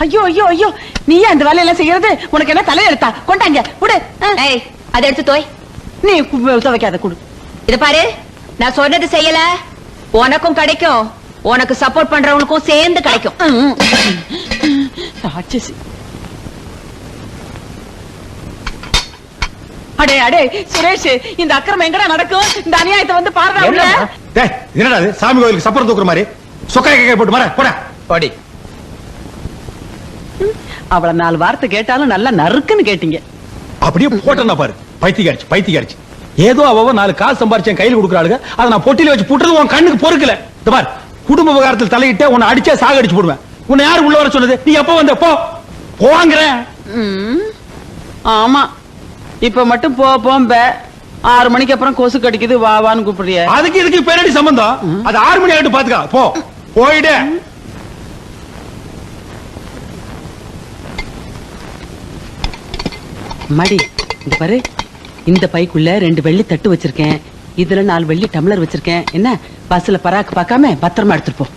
ஐயோ ஐயோ ஐயோ, நீ அந்த வேலையெல்லாம் செய்யறது உனக்கு என்ன தலையெழுத்தா? கொண்டாங்க குடு. அதை எடுத்து தோய். நீ துவைக்காத குடு. இத பாரு, நான் சொன்னது செய்யல, உனக்கும் கிடைக்கும், உனக்கு சப்போர்ட் பண்றவனுக்கும் சேர்ந்து கிடைக்கும். ராட்சசி. அடே அடே சுரேஷ், இந்த அக்கிரமம் எங்கடா நடக்கும்? இந்த அநியாயத்தை வந்து பாருடா உள்ள. டேய், என்னடா இது சாமி கோயிலுக்கு சப்பரம் தூக்குற மாதிரி சொக்காய் கேக்க போட்டு மாற போடா. பாடி. அவள 4 வார்த்தை கேட்டாலும் நல்லா நறுக்குன்னு கேட்டீங்க. அப்படியே போட்டா பாரு, பைத்தியக்காரிச்சு. ஏதோ அவ 4 காசு சம்பாரிச்சேன் கையில கொடுக்குறாளுங்க, அதை நான் பொட்டில வச்சு புட்டுறது உன் கண்ணுக்கு பொறுக்கல. இந்த பாரு, குடும்ப விவகாரத்தில் தலையிட்டே உன்னை அடிச்சே சாகடிச்சு போடுவேன். உன்னை யாரு உள்ள வர சொன்னது? நீ எப்ப வந்த? போங்கிற. ஆமா, இப்ப மட்டும் போம்ப. 6 மணிக்கு அப்புறம் கொசு கடிக்குது வா வான்னு கூப்பிடுறிய. அதுக்கு இதுக்கு பேரடி சம்பந்தம்? அது 6 மணி ஆகிட்டு பாத்துக்கா. போயிடு. மடி, இந்த பாரு, இந்த பைக்குள்ள 2 வெள்ளி தட்டு வச்சிருக்கேன், இதுல 4 வெள்ளி டம்ளர் வச்சிருக்கேன். என்ன பஸ்ல பராக்கு பார்க்காம பத்திரமா எடுத்துட்டு போ.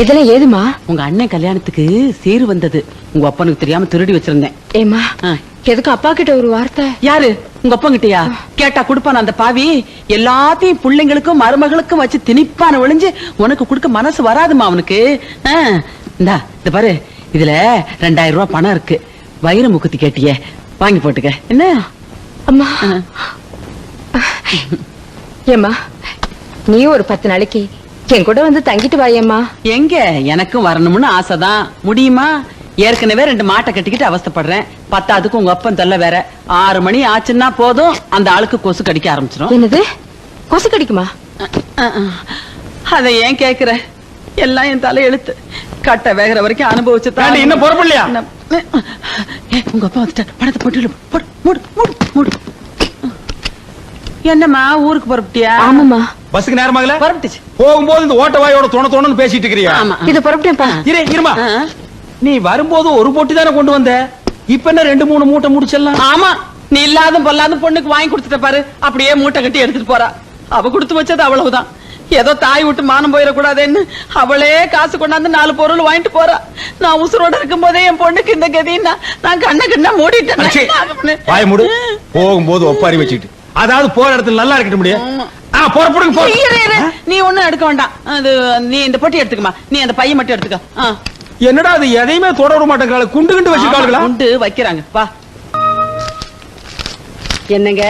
இதெல்லாம் ஏதுமா? உங்க அண்ணன் கல்யாணத்துக்கு சீரு வந்தது, உங்க அப்பனுக்கு தெரியாம திருடி வச்சிருந்தேன். ஏமா, எதுக்கு அப்பா கிட்ட ஒரு வார்த்தை? யாரு? உங்க அப்பா கிட்டயா? கேட்டா குடுப்பான அந்த பாவி? எல்லாத்தையும் பிள்ளைங்களுக்கும் மருமகளுக்கும் வச்சு திணிப்பான ஒளிஞ்சு உனக்கு கொடுக்க மனசு வராதுமா அவனுக்கு. இந்தா இந்த பாரு, இதுல 2000 ரூபாய் பணம் இருக்கு, வயிறு முக்குத்தி கேட்டிய, வாங்கி போட்டுக்க. என்ன அம்மா? ஏமா, நீ ஒரு 10 நாளைக்கு என் கூட வந்து தங்கிட்டு வாயம்மா. எங்க, எனக்கும் வரணும்னு ஆசைதான், முடியுமா? ஏற்கனவே 2 மாட்டை கட்டிக்கிட்டு அவஸ்தப்படுறேன், 10க்கு உங்க அப்பன் தொல்லை வேற. 6 மணி ஆச்சுன்னா போதும், அந்த ஆளுக்கு கொசு கடிக்க ஆரம்பிச்சிடும். என்னது, கொசு கடிக்குமா? அத ஏன் கேக்குற? எல்லாம் என் தலை எழுத்து. கட்ட வேகிற வரைக்கும் அனுபவிச்சு இன்னும் பொறுப்பில்லையா? உங்க அப்பா வந்துட்டார், படத்தை போட்டு மூடு மூடு மூடு. என்னம்மா ஊருக்கு புறப்பட்டியா? ஆமாமா. பஸ்ஸுக்கு நேரமாகல? புறப்பட்டுச்சு. போகும்போது இந்த ஓட்ட வாயோட தோணு பேசிட்டு இருக்கிறியா? ஆமா, இது புறப்பட்டேன்ப்பா. இருமா, நீ வரும்போது ஒரு பொட்டி தானே கொண்டு வந்த, இப்ப என்ன 2-3 மூட்டை முடிச்சிடலாம். ஆமா, நீ இல்லாத பொல்லாத பொண்ணுக்கு வாங்கி கொடுத்துட்ட பாரு, அப்படியே மூட்டை கட்டி எடுத்துட்டு போறா. அவ கொடுத்து வச்சது அவ்வளவுதான், ஏதோ தாய் விட்டு மானம் போயிடக்கூடாதுன்னு அவளே காசு கொண்டாந்து 4 பொருள் வாங்கிட்டு போறா. நான் உசுரோட இருக்கும் போதே என் பொண்ணுக்கு இந்த கதின்னா நான் கண்ண மூடிட்டேன். வாய மூடு. போகும்போது ஒப்பாரி வச்சுக்கிட்டு, அதாவது போற இடத்துல நல்லா இருக்க முடியும். நீ ஒண்ணும் எடுக்க வேண்டாம், அது நீ இந்த பொட்டி எடுத்துக்கமா, நீ அந்த பையன் மட்டும் எடுத்துக்க. என்னடா அது எதையுமே தொட விட மாட்டேங்கிறாங்க, குண்டு குண்டு வச்சிருக்காங்களா? குண்டு வைக்கிறாங்க. வா, என்னங்க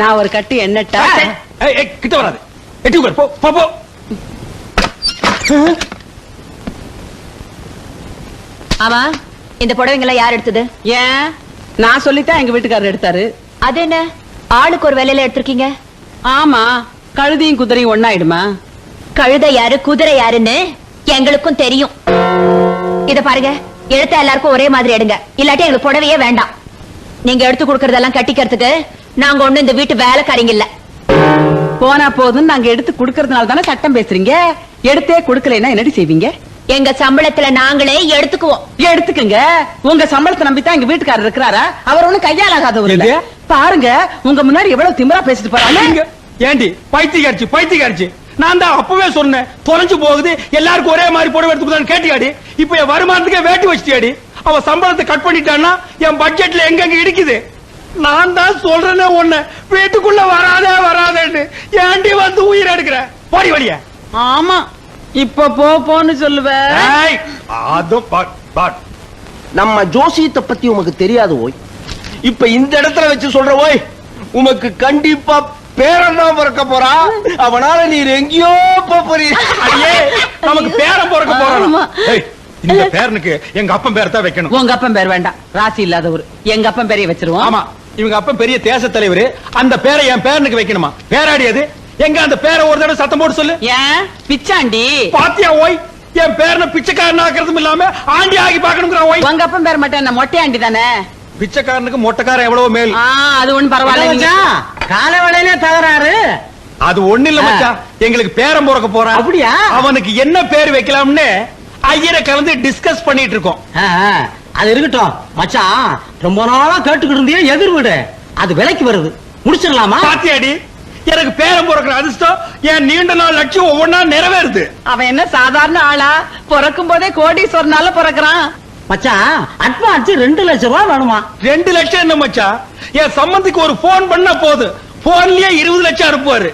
நான் ஒரு கட்டு எண்ணட்டா? கிட்ட வராது, எட்டி உட்கார். போ. ஆமா, இந்த புடவைங்களை யார் எடுத்தது? ஏன், நான் சொல்லித்தான் எங்க வீட்டுக்காரர் எடுத்தாரு. அது என்ன, ஆளுக்கு ஒரு வேலையில எடுத்திருக்கீங்க? ஆமா, கழுதையும் குதிரையும் ஒண்ணாயிடுமா? கழுதை யாரு குதிரை யாருன்னு எங்களுக்கும் தெரியும். இத பாருங்க, எடுத்த எல்லாருக்கும் ஒரே மாதிரி எடுங்க, இல்லாட்டி எங்களுக்கு புடவையே வேண்டாம். நீங்க எடுத்து கொடுக்கறதெல்லாம் கட்டிக்கிறதுக்கு நாங்க ஒண்ணு இந்த வீட்டு வேலைக்காரங்க இல்ல. போனா போதும் நாங்க எடுத்து குடுக்கறதுனால தானே சட்டம் பேசுறீங்க. எடுத்தே குடுக்கலைன்னா என்னடி செய்வீங்க? எங்க சம்பளத்துல நாங்களே எடுத்துக்குவோம். எடுத்துக்குங்க, உங்க சம்பளத்தை நம்பித்தான் எங்க வீட்டுக்காரர் இருக்கிறாரா? அவர் ஒண்ணு கையாலாகாதவர். பாருங்க, உங்க முன்னாடி எவ்வளவு திமிரா பேசிட்டு போறாங்க. ஏண்டி பைத்தியக்காரிச்சு, நான் தான் அப்பவே சொன்னேன், தொலைஞ்சு போகுது, எல்லாருக்கும் ஒரே மாதிரி புடவை எடுத்துக்கிட்டான்னு கேட்டியாடி? இப்ப என் வருமானத்துக்கே வேட்டி வச்சிட்டியாடி? அவ சம்பளத்தை கட் பண்ணிட்டான்னா என் பட்ஜெட்ல எங்க இடிக்குது. நான் தான் சொல்றேனே ஒண்ணு, வீட்டுக்குள்ள வராதேன்னு ஏண்டி வந்து உயிர் எடுக்கிற? போடி வழிய. ஆமா, இப்ப போன்னு சொல்லுவேன். நம்ம ஜோசியத்தை பத்தி உமக்கு தெரியாது ஓய், இப்ப இந்த இடத்துல வச்சு சொல்ற ஓய், உமக்கு கண்டிப்பா பேரன் தான் பிறக்க போறா. அவனால நீர் எங்கேயோ போறீங்க. நமக்கு பேரன் பிறக்க போறான். இந்த பேரனுக்கு எங்க அப்பன் பேர் தான் வைக்கணும். உங்க அப்பன் பேர் வேண்டாம், ராசி இல்லாதவர். எங்க அப்பன் பேரைய வச்சிருவோம். ஆமா, இவங்க அப்பன் பெரிய தேச தலைவர், அந்த பேரை என் பேரனுக்கு வைக்கணுமா? பேராடியது எங்க? அந்த பேரை ஒரு தடவை சத்தம் போட்டு சொல்லு. ஏன் பிச்சாண்டி? பாத்தியா ஓய், என் பேரனை பிச்சைக்காரன் ஆக்குறதும் இல்லாம ஆண்டி ஆகி பாக்கணுங்கிற ஓய். உங்க அப்பன் பேர் மட்டும் என்ன மொட்டையாண்டி தானே? பிச்சைக்காரனுக்கு மொட்டைக்காரன் எவ்வளவு மேல். அது ஒண்ணு பரவாயில்ல. கால வேளையிலே தகராறு. அது ஒண்ணு இல்ல மச்சான், எங்களுக்கு பேரன் பிறக்க போறான். அப்படியா? அவனுக்கு என்ன பேர் வைக்கலாம்னு ஐயரை கலந்து டிஸ்கஸ் பண்ணிட்டு இருக்கோம். அது இருக்கட்டும் மச்சான், ரொம்ப நாளா கேட்டுக்கிட்டு இருந்தியே எதிர் வீடு, அது விலைக்கு வருது, முடிச்சிடலாமா? பாத்தியாடி, எனக்கு பேரன் பிறக்கிற அதிர்ஷ்டம் என் நீண்ட நாள் லட்சியம் ஒவ்வொன்னா நிறைவேறுது. அவன் என்ன சாதாரண ஆளா? பிறக்கும் போதே கோடீஸ்வரனால பிறக்கிறான். மச்சான் அட்வான்ஸ் 2 லட்சம் ரூபாய் வேணுமா? 2 லட்சம் என்ன மச்சான்? என் சம்பந்திக்கு ஒரு போன் பண்ணா போது, போன்லயே 20 லட்சம் அனுப்புவாரு.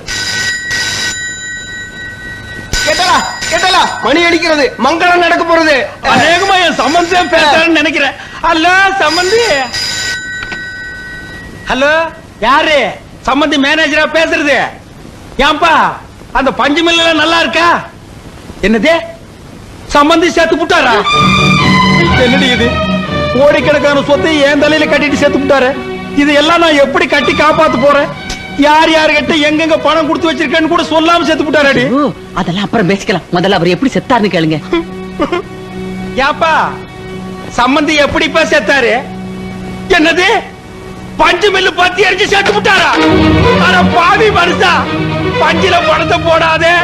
கேட்டலா மணி அடிக்கிறது, மங்களம் நடக்க போறது. அநேகமா என் சம்பந்தியே பேசுறான்னு நினைக்கிறேன். ஹலோ சம்பந்தி. ஹலோ, யாரு? சம்பந்தி மேனேஜரா பேசுறது? ஏன்பா அந்த பஞ்சு மில்ல நல்லா இருக்கா? என்னது, சம்பந்தி சேர்த்து புட்டாரா? என்னடி இது, கோடிக்கணக்கான சொத்தை என் தலையில கட்டிட்டு சேர்த்து புட்டாரு. இது எல்லாம் நான் எப்படி கட்டி காப்பாத்து போறேன்? யார் யாருகிட்ட எங்கெங்க பணம் கொடுத்து வச்சிருக்கேன்னு கூட சொல்லாம சேர்த்து புட்டாரடி. ஓ, அதெல்லாம் அப்புறம் பேசிக்கலாம். முதல்ல அவர் எப்படி செத்தாருன்னு கேளுங்க. ஏப்பா சம்பந்தி எப்படிப்பா செத்தாரு? என்னது, பஞ்சு மில்லு பத்தி அடிச்சு சேர்த்து விட்டாரா? ஆனா பாவி மனுஷா, பஞ்சில பணத்தை போடாதே,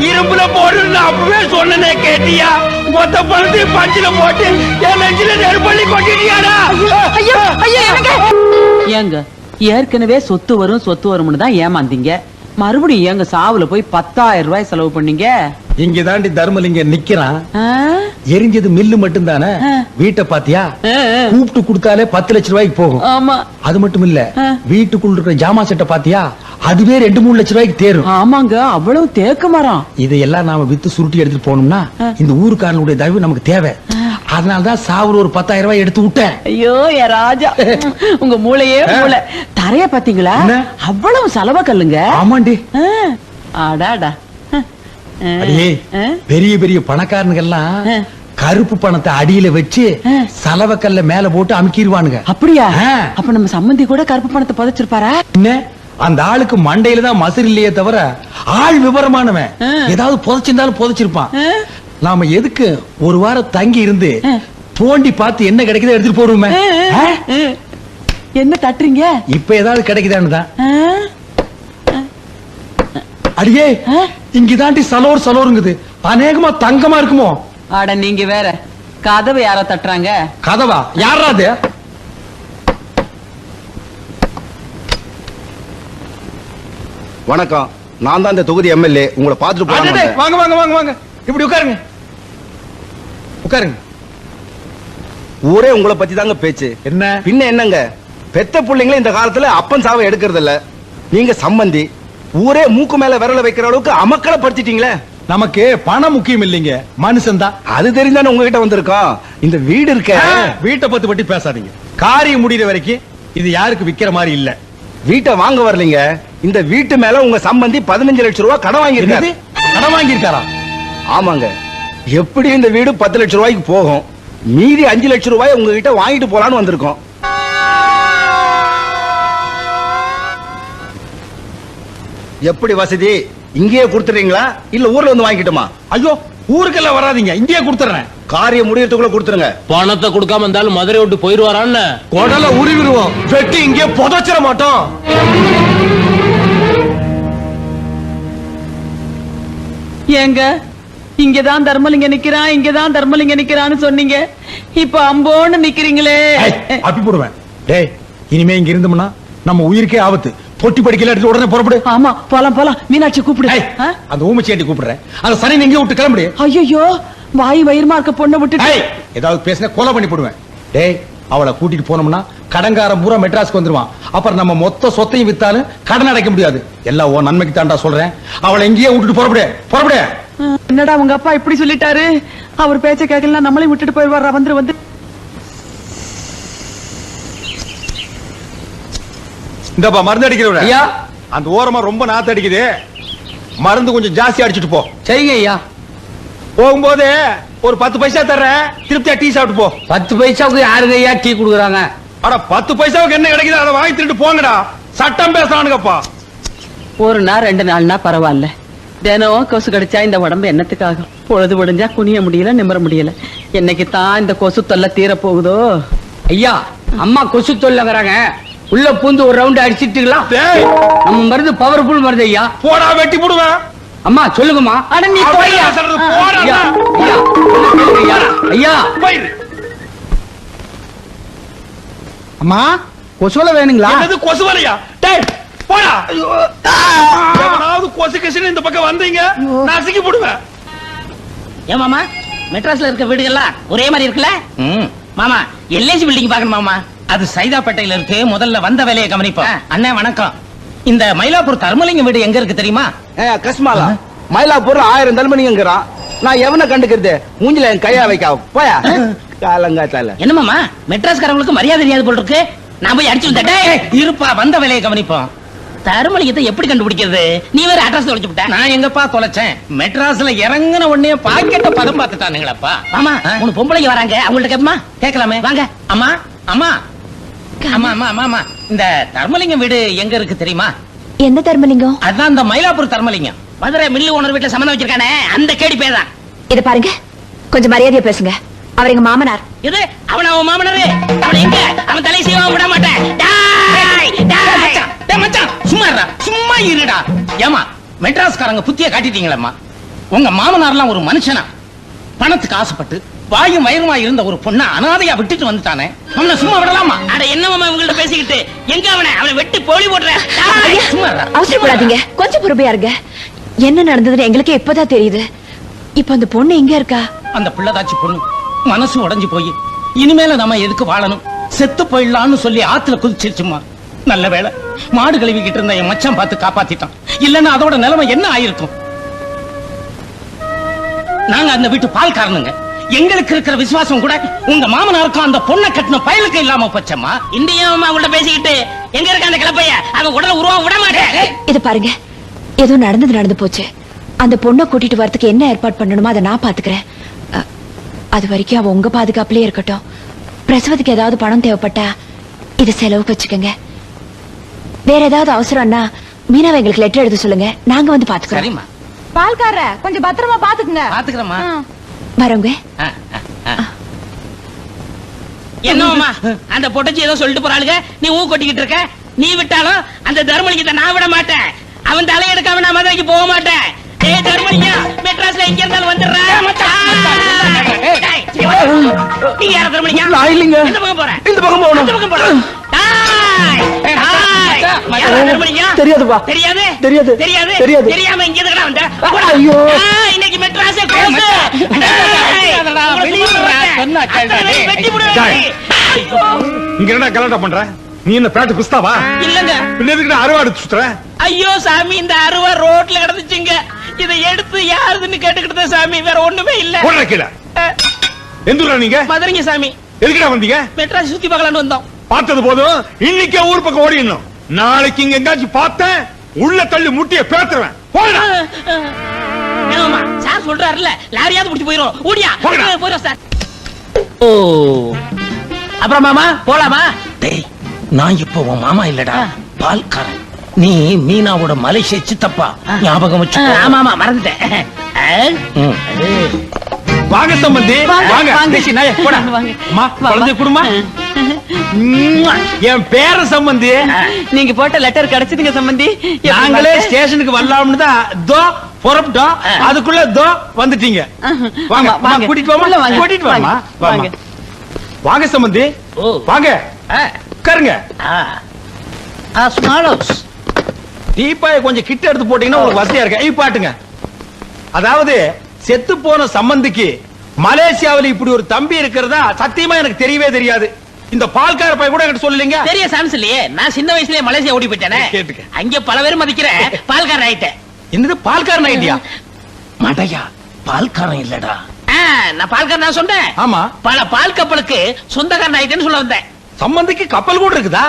இரும்புல போடுன்னு அப்பவே சொன்னனே, கேட்டியா? மொத்த பணத்தையும் பஞ்சில போட்டு என் நெஞ்சில நெருப்பள்ளி கொட்டிட்டியாடா? ஐயோ ஐயோ, ஏங்க ஏற்கனவே சொத்து வரும்னு தான் ஏமாந்தீங்க. மறுபடியும் ஏங்க சாவுல போய் 10,000 ரூபாய் செலவு பண்ணீங்க? இங்க தாண்டி தர்மலிங்க நிக்கிறான். ஆ? எரிஞ்சது மில்லு மட்டும் தானே, வீட்டை பாத்தியா? கூப்பிட்டு கொடுத்தாலே 10 லட்சம் ரூபாய்க்கு போகும். ஆமா அது மட்டும் இல்ல, வீட்டுக்குள்ள இருக்கிற ஜாமா செட்டை பாத்தியா? அதுவே 2-3 லட்சம் ரூபாய்க்கு தேரும். ஆமாங்க, அவ்வளவு தேக்கு மரம். இதையெல்லாம் நாம வித்து சுருட்டி எடுத்துட்டு போனோம்னா இந்த ஊருக்காரனுடைய தயவு நமக்கு தேவை. அதனாலதான் சாவுல ஒரு 10,000 ரூபாய் எடுத்து விட்டேன். ஐயோ என் ராஜா, உங்க மூளையே மூளை. தரைய பாத்தீங்களா? என்ன? அவ்வளவு செலவ கல்லுங்க. ஆமாண்டி. ஆடாடா. அடியே, பெரிய பெரிய பணக்காரனுங்க எல்லாம் கருப்பு பணத்தை அடியில வச்சு சலவக்கல்ல மேல போட்டு அமுக்கிடுவானுங்க. அப்படியா? ஆ. அப்ப நம்ம சம்பந்தி கூட கருப்பு பணத்தை புதைச்சிருப்பாரா? என்ன, அந்த ஆளுக்கு மண்டையில தான் மசர் இல்லையே தவிர ஆள் விவரமானவன். ஏதாவது புதைச்சிருந்தாலும் புதைச்சிருப்பான். நாம எதுக்கு ஒரு வாரம் தங்கி இருந்து தோண்டி பார்த்து என்ன கிடைக்குதோ எடுத்துட்டு போடுவோமே. என்ன தட்டுறீங்க? இப்ப ஏதாவது கிடைக்குதான்னு தான். ஆ? அடியே, இங்கதாண்டி சலோருங்குது. அநேகமா தங்கமா இருக்குமோ? ஆட நீங்க வேற, கதவை யாரோ தட்டுறாங்க. கதவா? யாரா அது? வணக்கம், நான் தான் இந்த தொகுதி எம்எல்ஏ. உங்களை பார்த்துட்டு அடடே, போறேன். வாங்க வாங்க வாங்க வாங்க, இப்படி உட்காருங்க உட்காருங்க. ஊரே உங்களை பத்தி தாங்க பேச்சு. என்ன பின்ன என்னங்க, பெத்த பிள்ளைங்களே இந்த காலத்துல அப்பன் சாவை எடுக்கிறது இல்ல. நீங்க சம்பந்தி, ஊரே மூக்கு மேல விரல வைக்கிற அளவுக்கு அமக்களை படுத்திட்டீங்களே. நமக்கு பணம் முக்கியம் இல்லைங்க, மனுஷன் தான். அது தெரிஞ்சானே உங்ககிட்ட வந்திருக்கோம். இந்த வீடு இருக்க, வீட்டை பத்தி பேசாதீங்க. காரியம் முடிகிற வரைக்கும் இது யாருக்கு விக்கிற மாதிரி இல்ல. வீட்டை வாங்க வரலீங்க. இந்த வீட்டு மேல உங்க சம்பந்தி 15 லட்சம் ரூபாய் கடன் வாங்கியிருக்காரு. கடன் வாங்கியிருக்காரா? ஆமாங்க. எப்படி இந்த வீடு 10 லட்சம் ரூபாய்க்கு போகும். மீதி 5 லட்சம் ரூபாய் உங்ககிட்ட வாங்கிட்டு போலான்னு வந்திருக்கோம். எப்படி வசதி? இங்கேயே கொடுத்துறீங்களா இல்ல ஊர்ல வந்து வாங்கிட்டுமா? ஐயோ, ஊருக்கெல்லாம் வராதீங்க, இங்கேயே கொடுத்துறேன். காரியம் முடியறதுக்குள்ள கொடுத்துருங்க. பணத்தை கொடுக்காம இருந்தாலும் மதுரை விட்டு போயிருவாரான்னு உடல உருவிடுவோம், வெட்டி இங்கே புதைச்சிட மாட்டோம். ஏங்க, இங்கதான் தர்மலிங்க நிக்கிறான், இங்கதான் தர்மலிங்க நிக்கிறான்னு சொன்னீங்க. இப்ப அம்போன்னு நிக்கிறீங்களே. அப்பி போடுவேன். டேய், இனிமே இங்க இருந்தோம்னா நம்ம உயிருக்கே ஆபத்து. பொட்டி படிக்கல எடுத்து உடனே புறப்படு. ஆமா, போலாம் போலாம். மீனாட்சி கூப்பிடு. ஏய், அந்த ஊமச்சேட்டி கூப்பிடுறேன். அந்த சனி நீங்க விட்டு கிளம்புடி. ஐயோ, வாய் வயிறுமா இருக்க பொண்ணை விட்டுட்டு. ஏய், ஏதாவது பேசினா கொலை பண்ணி போடுவேன். டேய், அவளை கூட்டிட்டு போனோம்னா கடன்காரன் பூரா மெட்ராஸ்க்கு வந்துருவான். அப்புறம் நம்ம மொத்த சொத்தையும் வித்தாலும் கடன் அடைக்க முடியாது. எல்லாம் உன் நன்மைக்கு தாண்டா சொல்றேன். அவளை இங்கேயே விட்டுட்டு புறப்படு புறப்படு. என்னடா உங்க அப்பா இப்படி சொல்லிட்டாரு? அவர் பேச்ச கேட்கலாம், நம்மளையும் விட்டுட்டு போயிடுவாரா? வந்து இந்தப்பா மருந்து அடிக்கிறவர. ஐயா, அந்த ஓரமா ரொம்ப நாத்து அடிக்குது, மருந்து கொஞ்சம் ஜாஸ்தி அடிச்சிட்டு போ. சரிங்க ஐயா. போகும்போது ஒரு 10 பைசா தர்றேன், திருப்தியா டீ சாப்பிட்டு போ. 10 பைசாவுக்கு யாருங்க ஐயா டீ குடுக்குறாங்க? அட 10 பைசாவுக்கு என்ன கிடைக்குது அதை வாங்கி திருட்டு போங்கடா. சட்டம் பேசுறானுங்கப்பா. ஒரு நாள் 2 நாள்னா பரவாயில்ல. தினம் கொசு கடிச்சா இந்த உடம்பு என்னத்துக்காகும்? பொழுது விடிஞ்சா குனிய முடியல, நிமிர முடியல. என்னைக்கு தான் இந்த கொசு தொல்லை தீர போகுதோ? ஐயா, அம்மா கொசு தொல்லைங்கிறாங்க. உள்ள பூந்து ஒரு ரவுண்ட் அடிச்சிட்டுலாம். டேய், நம்ம மருந்து பவர்ஃபுல் மருந்து ஐயா. போடா, வெட்டி போடுவேன். அம்மா சொல்லுங்கம்மா. அட நீ போய்யா. போடா. ஐயா, ஐயா, ஐயா, ஐயா. போயிரு. அம்மா, கொசுவல வேணுங்களா? என்னது கொசு வலையா? டேய், போடா. எவனாவது கொசு கிசுன்னு இந்த பக்கம் வந்தீங்க, நசுக்கி போடுவேன். ஏமாமா, மெட்ராஸ்ல இருக்க வீடுகள்லாம் ஒரே மாதிரி இருக்குல்ல? மாமா எல்ஐசி பில்டிங் பாக்கணும் மாமா. அது சைதாப்பேட்டையில இருக்கு. முதல்ல வந்த வேலையை கவனிப்போம். அண்ணே வணக்கம். இந்த மயிலாப்பூர் தர்மலிங்கம் வீடு எங்க இருக்கு தெரியுமா? கஸ்மாலா மயிலாப்பூர் 1000 தல்மணிங்கிறான். நான் எவனை கண்டுக்கிறது? மூஞ்சில என் கையா வைக்க போயா காலங்காத்தால. என்ன மாமா மெட்ராஸ்காரங்களுக்கு மரியாதை தெரியாது போல் இருக்கு. நான் போய் அடிச்சு வந்துட்டேன். இருப்பா வந்த வேலையை கவனிப்போம். தர்மலிங்கத்தை எப்படி கண்டுபிடிக்கிறது? நீ வேற அட்ரஸ் தொலைச்சு விட்ட. நான் எங்கப்பா தொலைச்சேன்? மெட்ராஸ்ல இறங்கின உடனே பாக்கெட்ட பதம் பார்த்துட்டானுங்களப்பா. மாமா 3 பொம்பளைங்க வராங்க. அவங்கள்ட்ட கேட்போமா? கேட்கலாமே வாங்க. அம்மா அம்மா அம்மா அம்மா அம்மா அம்மா இந்த தர்மலிங்கம் வீடு எங்க இருக்கு தெரியுமா? எந்த தர்மலிங்கம்? அதான் இந்த மயிலாப்பூர் தர்மலிங்கம். மதுரை மில்லு ஓனர் வீட்டுல சம்மந்தம் வச்சிருக்கானே அந்த கேடி பேதான். இத பாருங்க, கொஞ்சம் மரியாதையா பேசுங்க. அவர் எங்க மாமனார். இது அவன் மாமனாரு. அவன் எங்க? அவன் தலை சீவா விட மாட்டேன். டேய் டேய் டேய் மச்சான் சும்மா இருடா. சும்மா இருடா. ஏமா மெட்ராஸ்காரங்க புத்திய காட்டிட்டீங்களேம்மா. உங்க மாமனார்லாம் ஒரு மனுஷனா? பணத்துக்கு ஆசைப்பட்டு வாயும் வயிறுமா இருந்த ஒரு பொண்ண அனாதையா விட்டுட்டு வந்துட்டானே. அவனை சும்மா விடலாமா? அட என்ன மாமா இவங்கள்ட்ட பேசிக்கிட்டு எங்க அவனை வெட்டி போலி போடுற. சும்மா இருடா. அவசரப்படாதீங்க, கொஞ்சம் பொறுமையா இருங்க. என்ன நடந்ததுன்னு எங்களுக்கே இப்பதான் தெரியுது. இப்ப அந்த பொண்ணு எங்க இருக்கா? அந்த பிள்ளைதாச்சி பொண்ணு மனசு உடைஞ்சு போய் இனிமேல நம்ம எதுக்கு வாழணும், செத்து போயிடலாம்னு சொல்லி ஆத்துல குதிச்சிருச்சுமா. நல்ல வேளை மாடு கழுவிக்கிட்டு இருந்த என் மச்சான் பார்த்து காப்பாத்திட்டான். இல்லன்னா அதோட நிலைமை என்ன ஆயிருக்கும்? நாங்க அந்த வீட்டு பால்காரனுங்க. எங்களுக்கு இருக்கிற விசுவாசம் கூட உங்க மாமனாருக்கும் அந்த பொண்ணை கட்டின பயலுக்கு இல்லாம போச்சம்மா. இந்தியா அவங்கள்ட்ட பேசிக்கிட்டு எங்க இருக்க அந்த கிளப்பைய அவன் உடல உருவம் விட மாட்டேன். இது பாருங்க, ஏதோ நடந்து போச்சு. அந்த பொண்ணை கூட்டிட்டு வரதுக்கு என்ன ஏற்பாடு பண்ணணுமோ அதை நான் பாத்துக்கிறேன். அது வரைக்கும் அவ உங்க பாதுகாப்புலயே இருக்கட்டும். பிரசவத்துக்கு ஏதாவது பணம் தேவைப்பட்டா இத செலவுக்கு வச்சுக்கோங்க. வேற ஏதாவது அவசரம்னா மீனாவை எங்களுக்கு லெட்டர் எழுத சொல்லுங்க, நாங்க வந்து பாத்துக்கிறோம். சரிம்மா பால்கார கொஞ்சம் பத்திரமா பாத்துக்குங்க. பாத்துக்கிறோமா. வரவங்க என்னம்மா அந்த பொட்டச்சி ஏதோ சொல்லிட்டு போறாளுங்க. நீ ஊ கொட்டிக்கிட்டு இருக்க. நீ விட்டாலும் அந்த தர்மலிங்கத்தை நான் விட மாட்டேன். அவன் தலையெடுக்காம நான் மதுரைக்கு போக மாட்டேன். ஏய் தர்மலிங்கம் மெட்ராஸ்ல எங்க இருந்தாலும் வந்துடுறேன். நீ யார தர்மலிங்கம்? நான் இல்லைங்க. இந்த பக்கம் போறேன். இந்த பக்கம் போகணும். இந்த பக்கம் போறேன். தெரியாதுப்பா. தெரியாது தெரியாது. தெரியாது தெரியாது. தெரியாம இங்க எதுக்குடா வந்த? ஐயோ. இன்னைக்கு மெட்ராஸே க்ளோஸ். வெட்டி போடுவேன். இங்க என்ன கலாட்டா பண்ற? நீ என்ன பேட்டு பிஸ்தாவா? இல்லங்க. பின்ன எதுக்கு அறுவாடு சுத்துற? ஐயோ சாமி இந்த அருவா ரோட்ல கிடந்துச்சுங்க. இதை எடுத்து யாருதுன்னு கேட்டுக்கிட்டு சாமி, வேற ஒண்ணுமே இல்ல. போடுற கீழே. எந்தூரா நீங்க? மதுரைங்க சாமி. எதுக்குடா வந்தீங்க? மெட்ராஸ் சுத்தி பார்க்கலான்னு வந்தோம். பார்த்தது போதும். இன்னைக்கே ஊர் பக்கம் ஓடிடணும். நாளைக்கு இங்க எங்காச்சும் பார்த்தேன் உள்ள தள்ளி முட்டிய பேத்துருவேன். போடா. ஏமா சார் சொல்றாருல்ல, லாரியாவது புடிச்சு போயிரும். ஓடியா போயிரும் சார். ஓ அப்புறம் மாமா போலாமா? டேய் நான் இப்போ உன் மாமா இல்லடா, பால்காரன். நீ மீனாவோட மலேசிய சித்தப்பா. ஞாபகம் வச்சு. ஆமா ஆமா மறந்துட்டேன். வாங்க சம்பந்தி வாங்க. வாங்க. அம்மா குழந்தை குடுமா. என் பேர சம்பந்தி. நீங்க போட்ட லெட்டர் கிடைச்சதுங்க சம்பந்தி. நாங்களே ஸ்டேஷனுக்கு வரலாம்னு தான் தோ புறப்பட்டோம். அதுக்குள்ள தோ வந்துட்டீங்க. வாங்க வாங்க. கூட்டிட்டு வாமா. வாங்க. கூட்டிட்டு வாமா. வாங்க. வாங்க சம்பந்தி வாங்க. உட்காருங்க. Small house. தீபாயை கொஞ்சம் கிட்ட எடுத்து போட்டீங்கன்னா உங்களுக்கு வசதியா இருக்கு. இப்ப பாட்டுங்க. அதாவது செத்து போன சம்பந்திக்கு மலேசியாவில் இப்படி ஒரு தம்பி இருக்கிறதா சத்தியமா எனக்கு தெரியவே தெரியாது. இந்த பால்கார பையன் கூட எனக்கு சொல்லலீங்க. பெரிய சான்ஸ் இல்லையே. நான் சின்ன வயசுலயே மலேசியா ஓடி போயிட்டேனே. கேட்டுக்க. அங்க பல பேர் மதிக்கிறேன். பால்காரன் ஆயிட்டேன். என்னது பால்காரன் ஐடியா? மடையா பால்காரன் இல்லடா. நான் பால்காரன் நான் சொன்னேன். ஆமா. பல பால் கப்பலுக்கு சொந்தக்காரன் ஆயிட்டேன்னு சொல்ல வந்தேன். சம்பந்திக்கு கப்பல் கூட இருக்குதா?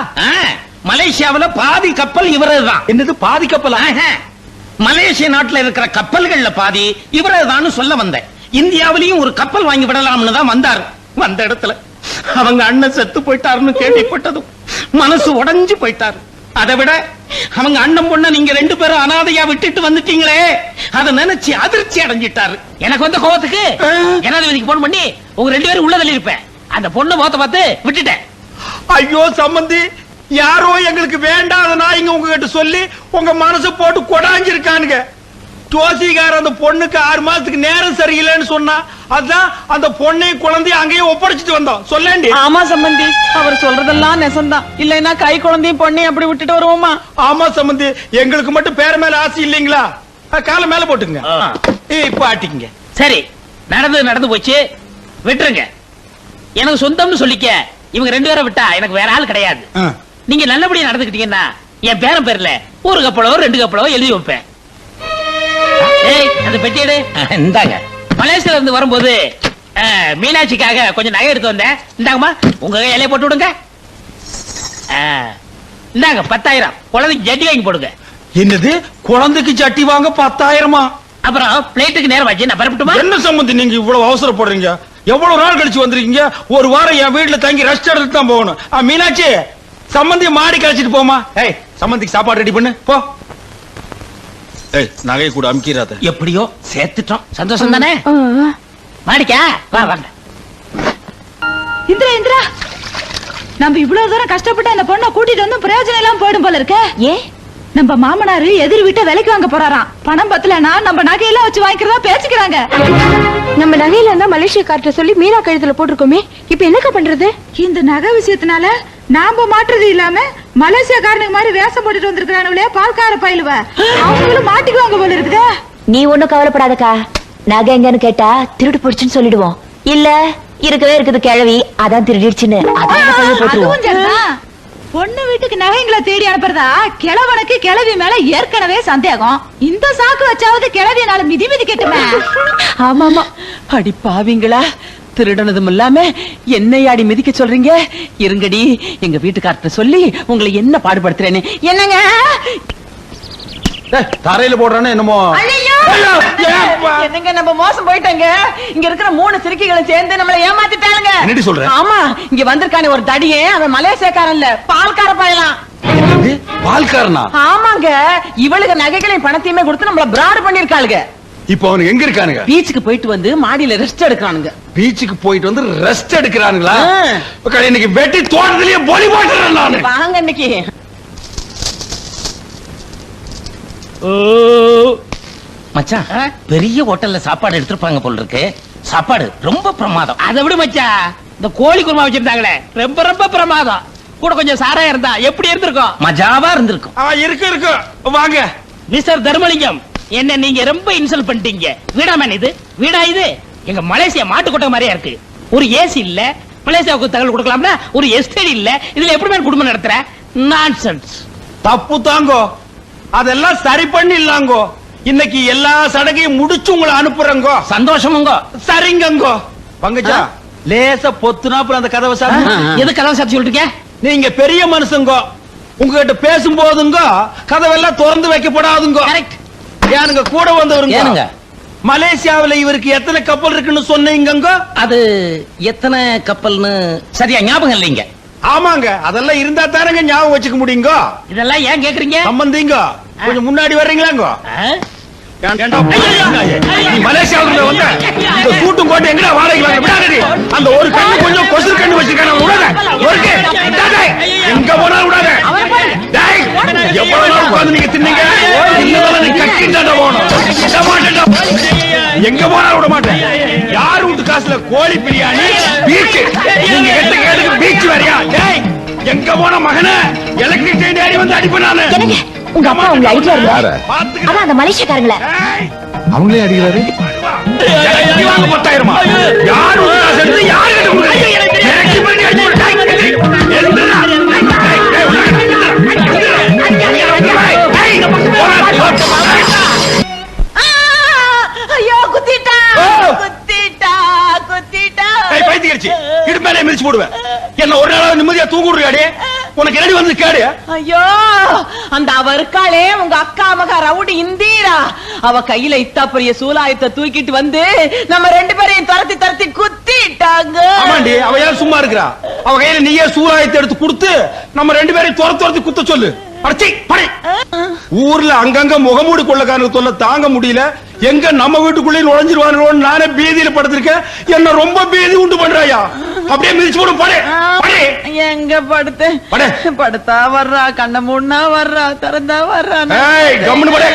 மலேசியாவுல பாதி கப்பல் இவரதுதான். என்னது பாதி கப்பலா? மலேசிய நாட்டுல இருக்கிற கப்பல்கள்ல பாதி இவரதுதான் சொல்ல வந்தேன். இந்தியாவிலையும் ஒரு கப்பல் வாங்கி விடலாம்னு தான் வந்தாரு. வந்த இடத்துல அவங்க அண்ணன் செத்து போயிட்டாருன்னு கேள்விப்பட்டதும் மனசு உடைஞ்சு போயிட்டாரு. அதை விட அவங்க அண்ணன் பொண்ண நீங்க 2 பேரும் அனாதையா விட்டுட்டு வந்துட்டீங்களே, அதை நினைச்சு அதிர்ச்சி அடைஞ்சிட்டாரு. எனக்கு வந்த கோவத்துக்கு ஜனாதிபதிக்கு போன் பண்ணி உங்க 2 பேரும் உள்ள தள்ளி இருப்பேன். அந்த பொண்ணு முகத்தை பார்த்து விட்டுட்டேன். ஐயோ சம்பந்தி, யாரோ எங்களுக்கு வேண்டாத நாய்ங்க உங்ககிட்ட சொல்லி உங்க மனசு போட்டு கொடாஞ்சிருக்கானுங்க. ஜோசிகார அந்த பொண்ணுக்கு 6 மாசத்துக்கு நேரம் சரியில்லைன்னு சொன்னா அதான் அந்த பொண்ணையும் குழந்தையும் அங்கேயே ஒப்படைச்சிட்டு வந்தோம். சொல்லேண்டி. ஆமா சம்பந்தி, அவர் சொல்றதெல்லாம் நெசந்தான். இல்லைன்னா கை குழந்தையும் பொண்ணையும் அப்படி விட்டுட்டு வருவோமா? ஆமா சம்பந்தி, எங்களுக்கு மட்டும் பேர மேல ஆசை இல்லீங்களா? காலை மேல போட்டுங்க. இப்ப ஆட்டிங்க. சரி நடந்து போச்சு, விட்டுருங்க. எனக்கு சொந்தம்னு சொல்லிக்க. இவங்க 2 பேரை விட்டா எனக்கு வேற ஆள் கிடையாது. நீங்க நல்லபடியா நடந்துக்கிட்டீங்கன்னா என் பேரன் பேர்ல 1 கப்பலோ 2 கப்பலோ எழுதி வைப்பேன். ஏய், அந்த பெட்டியடு இந்தாங்க. மலேசியால இருந்து வரும்போது மீனாட்சிக்காக கொஞ்சம் நகை எடுத்து வந்தேன். இந்தாங்கம்மா, உங்க இலைய போட்டு விடுங்க. இந்தாங்க 10,000. குழந்தைக்கு ஜட்டி வாங்கி போடுங்க. என்னது, குழந்தைக்கு சட்டி வாங்க 10,000? அப்புறம் பிளேட்டுக்கு நேரம் ஆச்சு, நான் பரப்பட்டுமா? என்ன சம்பந்தி நீங்க இவ்வளவு அவசரப்படுறீங்க? எவ்வளவு நாள் கழிச்சு வந்திருக்கீங்க? ஒரு வாரம் என் வீட்டுல தங்கி ரெஸ்ட் எடுத்து தான் போகணும். மீனாட்சி, சம்பந்தி மாடி கழிச்சிட்டு போமா. ஏய், சம்பந்திக்கு சாப்பாடு ரெடி பண்ணு போ. ஏய், நகை கூட அமுக்கிறாத. எப்படியோ சேர்த்துட்டோம். சந்தோஷம் தானே? மாடிக்கா வா வாங்க. இந்திரா இந்திரா, நம்ம இவ்வளவு தூரம் கஷ்டப்பட்டு அந்த பொண்ணை கூட்டிட்டு வந்து பிரயோஜனம் எல்லாம் போயிடும் போல இருக்க. ஏன்? நம்ம மாமனாரு எதிர் வீட்டை விலைக்கு வாங்க போறாராம். பணம் பத்தலனா நம்ம நகையெல்லாம் வச்சு வாங்கிக்கிறதா பேசிக்கிறாங்க. நம்ம நகையில இருந்தா மலேசியக்கார்ட்ட சொல்லி மீனா கழுத்துல போட்டிருக்கோமே, இப்ப என்னக்கா பண்றது? இந்த நகை விஷயத்தினால நாம மாற்றுறது இல்லாம மலேசியக்காரனுக்கு மாதிரி வேஷம் போட்டுட்டு வந்திருக்கானுங்களே பால்கார பயிலுவ, அவங்களும் மாட்டிக்குவாங்க போல இருக்குதே. நீ ஒண்ணும் கவலைப்படாதக்கா. நகை எங்கன்னு கேட்டா திருடு போடுச்சுன்னு சொல்லிடுவோம். இல்ல இருக்கவே இருக்குது கிழவி, அதான் திருடிடுச்சுன்னு போட்டுருவோம். பொண்ணு வீட்டுக்கு நகைங்களை தேடி அனுப்புறதா கிழவனுக்கு கிழவி மேல ஏற்கனவே சந்தேகம். இந்த சாக்கு வச்சாவது கிழவினால மிதி மிதி கேட்டுமே. ஆமா ஆமா, அடி பாவிங்களா, திருடனதும் இல்லாம என்னையாடி மிதிக்க சொல்றீங்க? இருங்கடி, எங்க வீட்டுக்கார்ட்ட சொல்லி உங்களை என்ன பாடுபடுத்துறேன்னு. என்னங்க தரையில போடுறானே என்னமோ. என்னங்க, நம்ம மோசம் போயிட்டங்க. இங்க இருக்கிற 3 சிறுக்கிகளும் சேர்ந்து நம்மள ஏமாத்திட்டாங்க. என்னடி சொல்ற? ஆமா, இங்க வந்திருக்கானே ஒரு தடியே, அவன் மலேசியக்காரன் இல்ல, பால்கார பயலாம். பால்காரனா? ஆமாங்க, இவளுக்கு நகைகளையும் பணத்தையுமே கொடுத்து நம்மள பிராடு பண்ணிருக்காளுங்க. இப்போ அவனுக்கு எங்க இருக்கானுங்க? பீச்சுக்கு போயிட்டு வந்து மாடியில ரெஸ்ட் எடுக்கிறானுங்க. பீச்சுக்கு போயிட்டு வந்து ரெஸ்ட் எடுக்கிறானுங்களா? இன்னைக்கு வெட்டி தோட்டத்திலேயே பொலி போட்டுறேன் நானு. வாங்க இன்னைக்கு. மச்சான், பெரிய ஹோட்டல்ல சாப்பாடு எடுத்துருப்பாங்க போல இருக்கு. சாப்பாடு ரொம்ப பிரமாதம். அதை விடு மச்சா, இந்த கோழி குருமா வச்சிருந்தாங்களே ரொம்ப ரொம்ப பிரமாதம். கூட கொஞ்சம் சாராயம் இருந்தா எப்படி இருந்திருக்கும்? மஜாவா இருந்திருக்கும். இருக்கு இருக்கு, வாங்க. மிஸ்டர் தர்மலிங்கம், என்ன நீங்க ரொம்ப இன்சல்ட் பண்ணிட்டீங்க. வீடாமேன் இது? வீடா இது? எங்க மலேசியா மாட்டுக்கொட்டை மாதிரியா இருக்கு. ஒரு ஏசி இல்ல, மலேசியாவுக்கு தகவல் கொடுக்கலாம்னா ஒரு எஸ்டேட் இல்ல. இதுல எப்படி மேன் குடும்பம் நடத்துற? நான்சென்ஸ். தப்பு தாங்கோ, அதெல்லாம் சரி பண்ணி இல்லாங்கோ. இன்னைக்கு எல்லா சடங்கையும் முடிச்சு உங்களை அனுப்புறங்கோ. சந்தோஷமுங்கோ. சரிங்கங்கோ. பங்கஜா, லேசா பொத்துனாப்புல அந்த கதவை சார். எது கதவை சாத்தி சொல்லிருக்க? நீங்க பெரிய மனுஷங்கோ, உங்ககிட்ட பேசும் போதுங்க கதவெல்லாம் திறந்து வைக்கப்படாதுங்க. கரெக்ட். ஏனுங்க கூட வந்தவருங்க? ஏனுங்க? மலேசியாவில இவருக்கு எத்தனை கப்பல் இருக்குன்னு சொன்னீங்க? அது எத்தனை கப்பல்னு சரியா ஞாபகம் இல்லைங்க. ஆமாங்க, அதெல்லாம் இருந்தா தானங்க ஞாபகம் வச்சுக்க முடியுங்க. இதெல்லாம் ஏன் கேக்குறீங்க? சம்பந்திங்க, கொஞ்சம் முன்னாடி வர்றீங்களாங்க? மலேசியாவுக்கு வந்த இந்த சூட்டும் கோட்டை எங்கடா வாடகைக்கு விடாதடி. அந்த ஒரு கண்ணு கொஞ்சம் கொசுறு கண்ணு வச்சிருக்கான விடாத. எங்க போனாலும் விடாத. எவ்வளவு நாள் உட்கார்ந்து நீங்க தின்னீங்க? கட்டிட்டு போகணும். எங்க போனாலும் விட மாட்டேன். யார் வீட்டு காசுல கோழி பிரியாணி பீச், நீங்க கெட்ட கேட்டுக்கு பீச் வரையா? எங்க போன மகனே, எலக்ட்ரிக் ட்ரெயின் ஏறி வந்து அடிப்பனானு. உங்க அப்பா உங்களை அடிக்கிறாரு. அதான் அந்த மலேசியக்காரங்கள அவங்களே அடிக்கிறாரு. 10,000 யார் வீட்டு காசு எடுத்து யார் கிட்ட கொடுக்குறீங்க? இறக்கி பண்ணி அடிச்சு விடு. ஐயோ, குத்திட்டா குத்திட்டா குத்திட்டா. பைத்தியக்காரச்சி, இடுப்பேனே மிதிச்சு போடுவேன். என்ன ஒரு நாள் நிம்மதியா தூங்குறியாடி? உனக்கு ரெடி வந்து கேடு. ஐயோ, அந்த அவ இருக்காளே உங்க அக்கா மகா ரவுடி இந்தீரா, அவ கையில இத்தா பெரிய சூலாயத்தை தூக்கிட்டு வந்து நம்ம 2 பேரையும் துரத்தி துரத்தி குத்திட்டாங்க. ஆமாண்டி, அவ ஏன் சும்மா இருக்கிறா? அவ கையில நீயே சூலாயத்தை எடுத்து கொடுத்து நம்ம 2 பேரையும் துரத்தி குத்த சொல்லு. ஊர்ல அங்கங்க முகமூடி கொள்ளக்காரனுக்கு தொல்லை தாங்க முடியல. எங்க நம்ம வீட்டுக்குள்ளே நுழைஞ்சிருவானு நானே பீதியில படுத்திருக்கேன். என்ன ரொம்ப பீதி உண்டு பண்றாயா? அப்படியே மிதிச்சு போடும். எங்க படுத்து படுத்தா வர்றா, கண்ண மூடனா வர்றா, திறந்தா வர்றா. கம்முனு படு.